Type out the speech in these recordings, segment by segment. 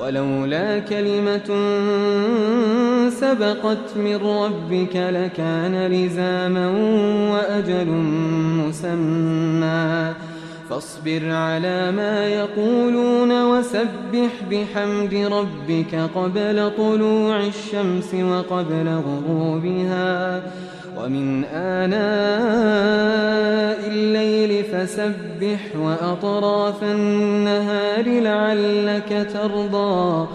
ولولا كلمة سبقت من ربك لكان لزاما وأجل مسمى فاصبر على ما يقولون وسبح بحمد ربك قبل طلوع الشمس وقبل غروبها ومن آناء الليل فسبح وأطراف النهار لعلك ترضى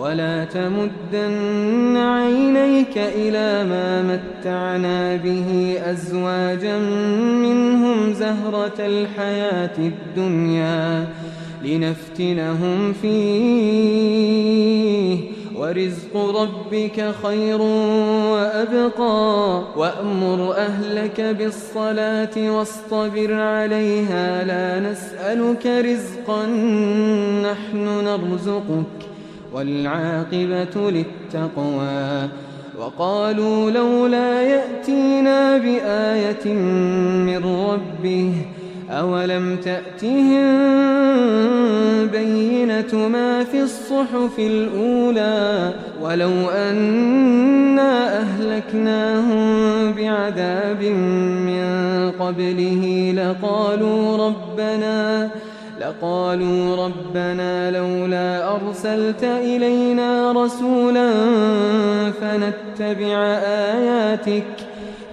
ولا تمدن عينيك إلى ما متعنا به أزواجا منهم زهرة الحياة الدنيا لنفتنهم فيه ورزق ربك خير وأبقى وأمر أهلك بالصلاة واصطبر عليها لا نسألك رزقا نحن نرزقك والعاقبة للتقوى وقالوا لولا يأتينا بآية من ربه أولم تأتهم بينة ما في الصحف الأولى ولو أنا أهلكناهم بعذاب من قبله لقالوا ربنا لولا أرسلت إلينا رسولا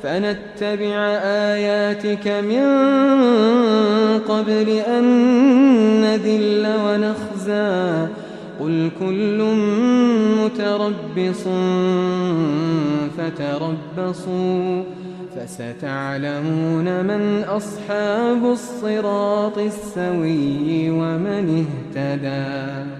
فنتبع آياتك من قبل أن نذل ونخزى قل كل متربص فتربصوا فستعلمون من أصحاب الصراط السوي ومن اهتدى.